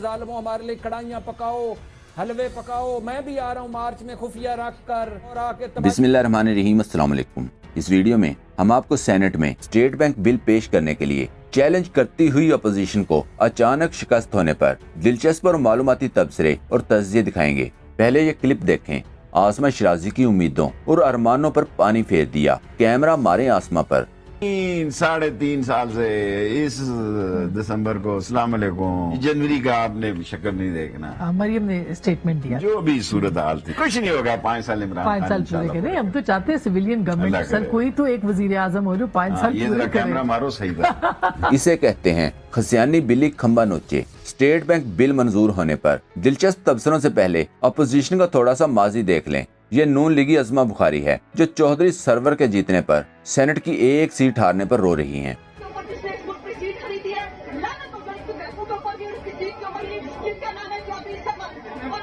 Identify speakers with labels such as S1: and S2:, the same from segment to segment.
S1: ज़ालिमों, हमारे लिए कढ़ाइयाँ पकाओ, हलवे पकाओ, मैं भी आ रहा हूँ मार्च में खुफिया रख कर और आके
S2: बिस्मिल्लाहिर्रहमानिर्रहीम। अस्सलाम वालेकुम। इस वीडियो में हम आपको सेनेट में स्टेट बैंक बिल पेश करने के लिए चैलेंज करती हुई अपोजिशन को अचानक शिकस्त होने पर दिलचस्प और मालूमाती तबसरे और तज्जिए दिखाएंगे। पहले ये क्लिप देखें। आसमा शिराजी की उम्मीदों और अरमानों पर पानी फेर दिया, कैमरा मारे आसमा पर।
S3: 3.5 साल से इस दिसंबर को अस्सलाम वालेकुम, जनवरी का आपने शक्ल नहीं देखना।
S4: मरियम ने स्टेटमेंट दिया,
S3: जो भी सूरत हाल थी कुछ नहीं होगा। 5 साल इमरान
S4: 5 साल पूरे करें। हम तो चाहते हैं सिविलियन गवर्नमेंट, सर कोई तो एक वजीर आजम हो जो 5 साल
S3: ये
S4: पूरे करे।
S3: कैमरा मारो सही था।
S2: इसे कहते हैं खसियानी बिल्ली खंबा नोचे। स्टेट बैंक बिल मंजूर होने पर दिलचस्प तबसरों से पहले अपोजिशन का थोड़ा सा माजी देख लें। ये नून लीगी अज़मा बुखारी है जो चौधरी सरवर के जीतने पर सेनेट की एक सीट हारने पर रो रही हैं।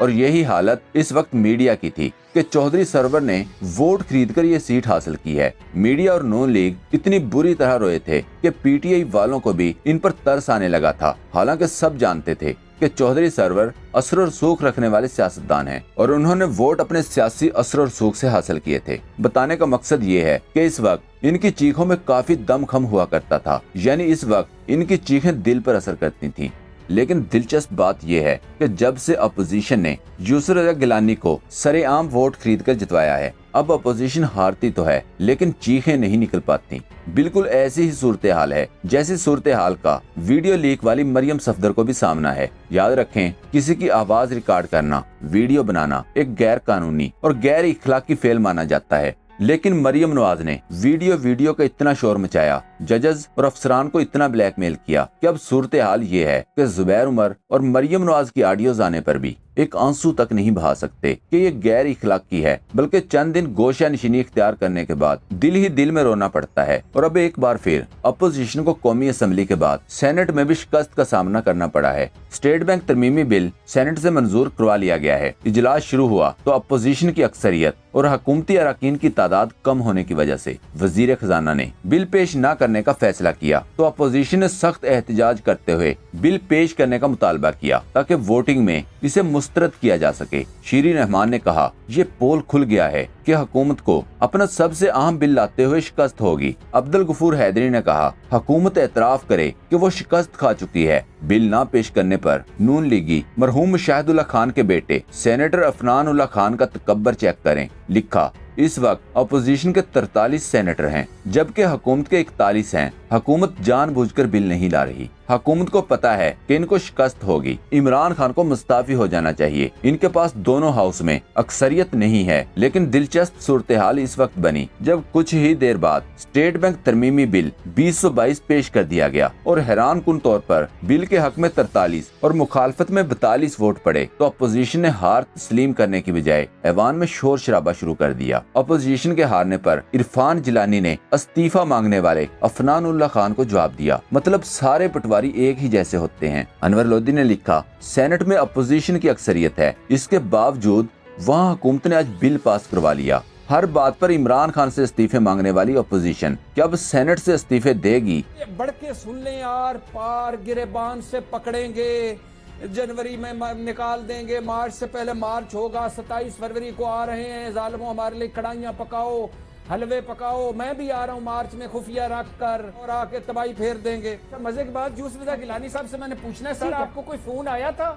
S2: और यही हालत इस वक्त मीडिया की थी कि चौधरी सरवर ने वोट खरीदकर ये सीट हासिल की है। मीडिया और नून लीग इतनी बुरी तरह रोए थे कि पीटीआई वालों को भी इन पर तरस आने लगा था। हालांकि सब जानते थे कि चौधरी सरवर असर और सूख रखने वाले सियासतदान हैं और उन्होंने वोट अपने सियासी असर और सूख से हासिल किए थे। बताने का मकसद ये है कि इस वक्त इनकी चीखों में काफी दमखम हुआ करता था, यानी इस वक्त इनकी चीखें दिल पर असर करती थीं। लेकिन दिलचस्प बात यह है कि जब से अपोजिशन ने यूसुफ रज़ा गिलानी को सरेआम वोट खरीदकर जितवाया है, अब अपोजिशन हारती तो है लेकिन चीखें नहीं निकल पाती। बिल्कुल ऐसी ही सूरत हाल है जैसी सूरत हाल का वीडियो लीक वाली मरियम सफदर को भी सामना है। याद रखें, किसी की आवाज रिकॉर्ड करना, वीडियो बनाना एक गैर कानूनी और गैर इखलाकी फेल माना जाता है। लेकिन मरियम नवाज ने वीडियो का इतना शोर मचाया, जजेस और अफसरान को इतना ब्लैकमेल किया कि अब सूरत हाल ये है कि जुबैर उमर और मरियम नवाज की ऑडियोज आने पर भी एक आंसू तक नहीं बहा सकते कि ये गैर इखलाकी है, बल्कि चंद दिन गोशा निशीनी इख्तियार करने के बाद दिल ही दिल में रोना पड़ता है। और अब एक बार फिर अपोजिशन को कौमी असम्बली के बाद सेनेट में भी शिकस्त का सामना करना पड़ा है। स्टेट बैंक तरमीमी बिल सेनेट से मंजूर करवा लिया गया है। इजलास शुरू हुआ तो अपोजिशन की अक्सरियत और हुकूमती अरकान की तादाद कम होने की वजह से वजीर खजाना ने बिल पेश न करने का फैसला किया तो अपोजिशन ने सख्त एहतजाज करते हुए बिल पेश करने का मुतालबा किया ताकि वोटिंग में इसे मुस्तरद किया जा सके। शीरीन रहमान ने कहा, ये पोल खुल गया है कि हुकूमत को अपना सबसे अहम बिल लाते हुए शिकस्त होगी। अब्दुल गफूर हैदरी ने कहा, हुकूमत एतराफ करे कि वो शिकस्त खा चुकी है। बिल ना पेश करने पर नून लीगी मरहूम मुशाहिदुल्लाह खान के बेटे सेनेटर अफनान उल्लाह खान का तकब्बर चेक करें। लिखा, इस वक्त अपोजिशन के 43 सेनेटर हैं जबकि हुकूमत के 41 हैं। हुकूमत जानबूझकर बिल नहीं ला रही। हुकूमत को पता है कि इनको शिकस्त होगी। इमरान खान को मुस्ताफी हो जाना चाहिए। इनके पास दोनों हाउस में अक्सरियत नहीं है। लेकिन दिलचस्प सूरत हाल इस वक्त बनी जब कुछ ही देर बाद स्टेट बैंक तरमीमी बिल 2022 पेश कर दिया गया और हैरान कुन तौर पर बिल के हक में 43 और मुखालफत में 42 वोट पड़े तो अपोजिशन ने हार तस्लीम करने की बजाय ऐवान में शोर शराबा शुरू कर दिया। अपोजिशन के हारने पर इरफान जिलानी ने इस्तीफा मांगने वाले अफनान उल्लाह खान को जवाब दिया। मतलब सारे पटवारी एक ही जैसे होते हैं। अनवर लोधी ने लिखा, सेनेट में अपोजिशन की अक्सरियत है, इसके बावजूद वहाँ हुकूमत ने आज बिल पास करवा लिया। हर बात पर इमरान खान से इस्तीफे मांगने वाली अपोजिशन क्या अब सेनेट से इस्तीफे देगी?
S1: बढ़ के सुन लें, आर पार गिरेबान से पकड़ेंगे, जनवरी में निकाल देंगे, मार्च से पहले मार्च होगा, 27 फरवरी को आ रहे हैं, ज़ालिमों हमारे लिए कढ़ाइयाँ पकाओ, हलवे पकाओ, मैं भी आ रहा हूँ मार्च में खुफिया रख कर और आके तबाही फेर देंगे। मजे की बात, यूसुफ रज़ा गिलानी साहब से मैंने पूछना है, सर आपको कोई फोन आया था?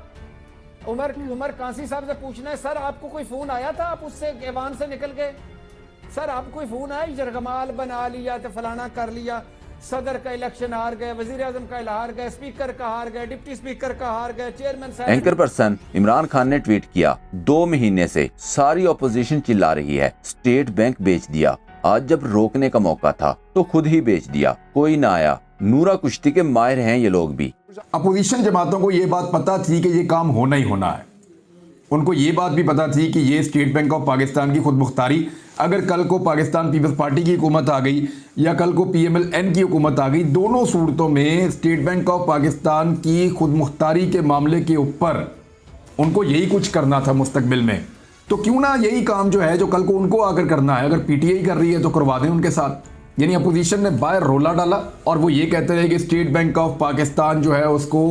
S1: उमर कांसी साहब से पूछना है, सर आपको कोई फोन आया था? आप उससे ऐवान से निकल गए, सर आपको कोई फोन आया? जरगमाल बना लिया तो फलाना कर लिया, सदर का इलेक्शन हार गए, वजीर आजम का हार गए, स्पीकर का हार गए, डिप्टी स्पीकर का हार गए, चेयरमैन साहब।
S2: एंकर पर्सन इमरान खान ने ट्वीट किया, 2 महीने से सारी अपोजिशन चिल्ला रही है स्टेट बैंक बेच दिया। आज जब रोकने का मौका था तो खुद ही बेच दिया, कोई ना आया। नूरा कुश्ती के माहिर हैं ये लोग भी।
S5: अपोजिशन जमातों को ये बात पता थी कि ये काम होना ही होना है। उनको ये बात भी पता थी कि ये स्टेट बैंक ऑफ पाकिस्तान की खुद मुख्तारी, अगर कल को पाकिस्तान पीपल्स पार्टी की हुकूमत आ गई या कल को PMLN की हुकूमत आ गई, दोनों सूरतों में स्टेट बैंक ऑफ पाकिस्तान की खुद मुख्तारी के मामले के ऊपर उनको यही कुछ करना था मुस्तकबिल में। तो क्यों ना यही काम जो है जो कल को उनको आकर करना है, अगर PTI कर रही है तो करवा दें उनके साथ। यानी अपोजिशन ने बाहर रोला डाला और वो ये कहते रहे कि स्टेट बैंक ऑफ पाकिस्तान जो है उसको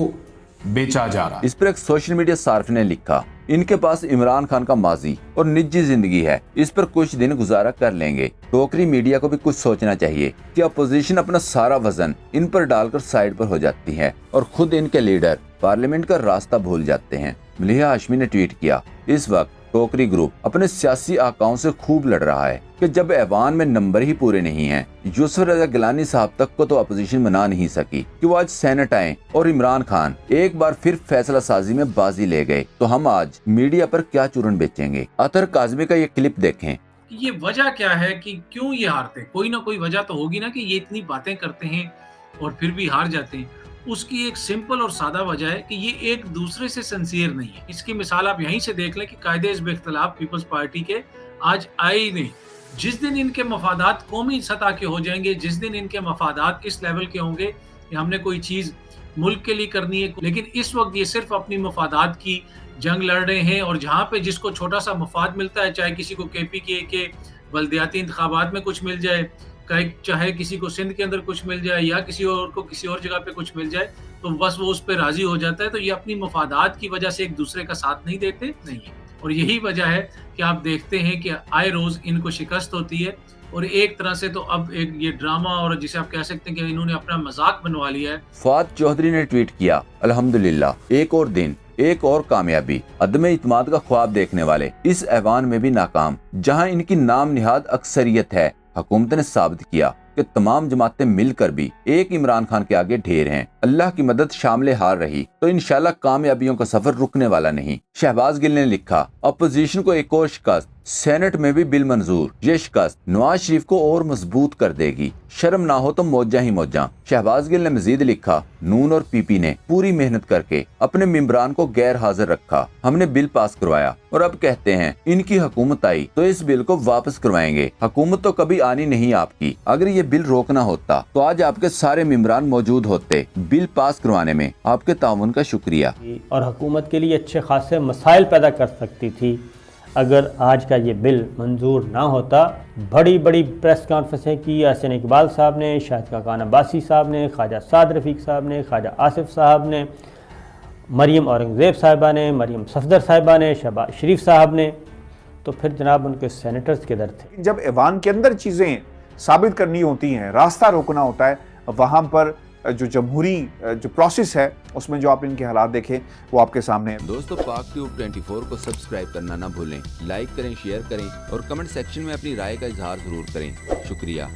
S5: बेचा जा रहा है।
S2: इस पर एक सोशल मीडिया सार्फ ने लिखा, इनके पास इमरान खान का माजी और निजी जिंदगी है, इस पर कुछ दिन गुजारा कर लेंगे। टोकरी मीडिया को भी कुछ सोचना चाहिए कि अपोजिशन अपना सारा वजन इन पर डालकर साइड पर हो जाती है और खुद इनके लीडर पार्लियामेंट का रास्ता भूल जाते हैं। मलिहा हाशमी ने ट्वीट किया, इस वक्त टोकरी ग्रुप अपने सियासी आकाओं से खूब लड़ रहा है कि जब ऐवान में नंबर ही पूरे नहीं हैं, यूसुफ रजा गिलानी साहब तक को तो अपोजिशन मना नहीं सकी कि वो आज सेनेट आए और इमरान खान एक बार फिर फैसला साजी में बाजी ले गए, तो हम आज मीडिया पर क्या चूरन बेचेंगे। अतर काज़मी का ये क्लिप देखें।
S6: ये वजह क्या है कि क्यों ये हारते? कोई ना कोई वजह तो होगी ना कि ये इतनी बातें करते हैं और फिर भी हार जाते हैं। उसकी एक सिंपल और सादा वजह है कि ये एक दूसरे से सिंसियर नहीं है। इसकी मिसाल आप यहीं से देख लें कि कायदे हिज़्ब इख्तिलाफ पीपल्स पार्टी के आज आए ही नहीं। जिस दिन इनके मफादात कौमी सतह के हो जाएंगे, जिस दिन इनके मफादात इस लेवल के होंगे कि हमने कोई चीज़ मुल्क के लिए करनी है, लेकिन इस वक्त ये सिर्फ अपनी मफादात की जंग लड़ रहे हैं। और जहाँ पे जिसको छोटा सा मफाद मिलता है, चाहे किसी को KPK के बल्दियाती इंतखाबात में कुछ मिल जाए, चाहे किसी को सिंध के अंदर कुछ मिल जाए या किसी और को किसी और जगह पे कुछ मिल जाए, तो बस वो उस पर राजी हो जाता है। तो ये अपनी मफादात की वजह से एक दूसरे का साथ नहीं देते नहीं है। और यही वजह है कि आप देखते हैं कि आए रोज इनको शिकस्त होती है। और एक तरह से तो अब एक ये ड्रामा, और जिसे आप कह सकते हैं कि इन्होंने अपना मजाक बनवा लिया है।
S2: फवाद चौधरी ने ट्वीट किया, अल्हम्दुलिल्लाह एक और दिन, एक और कामयाबी। अदम इत्माद का ख्वाब देखने वाले इस ऐवान में भी नाकाम, जहां इनकी नाम निहाद अक्सरियत है। हुकूमत ने साबित किया कि तमाम जमातें मिलकर भी एक इमरान खान के आगे ढेर हैं। अल्लाह की मदद शामिल हार रही तो इंशाल्लाह कामयाबियों का सफर रुकने वाला नहीं। शहबाज गिल ने लिखा, अपोजिशन को एक और शिकस्त, सेनेट में भी बिल मंजूर। ये शिकस्त नवाज शरीफ को और मजबूत कर देगी, शर्म ना हो तो मौजा ही मौजा। शहबाज गिल ने मजीद लिखा, नून और PP ने पूरी मेहनत करके अपने मेंबरान को गैर हाजिर रखा, हमने बिल पास करवाया और अब कहते हैं इनकी हुकूमत आई तो इस बिल को वापस करवाएंगे। हुकूमत तो कभी आनी नहीं आपकी, अगर ये बिल रोकना होता तो आज आपके सारे मेंबरान मौजूद होते। बिल पास करवाने में आपके ताउन का शुक्रिया।
S7: और हुकूमत के लिए अच्छे खासे मसाइल पैदा कर सकती थी अगर आज का ये बिल मंजूर ना होता। बड़ी बड़ी प्रेस कॉन्फ्रेंसें की एहसन इकबाल साहब ने, शाहिद खाकान अब्बासी साहब ने, ख्वाजा साद रफ़ीक साहब ने, ख्वाजा आसिफ साहब ने, मरियम औरंगज़ेब साहिबा ने, मरियम सफदर साहिबा ने, शहबाज शरीफ साहब ने, तो फिर जनाब उनके सेनेटर्स किधर थे?
S8: जब ऐवान के अंदर चीज़ें साबित करनी होती हैं, रास्ता रोकना होता है, वहाँ पर जो जमहूरी जो प्रोसेस है उसमें जो आप इनके हालात देखें वो आपके सामने है।
S2: दोस्तों, पाक ट्यूब 24 को सब्सक्राइब करना ना भूलें, लाइक करें, शेयर करें और कमेंट सेक्शन में अपनी राय का इजहार जरूर करें। शुक्रिया।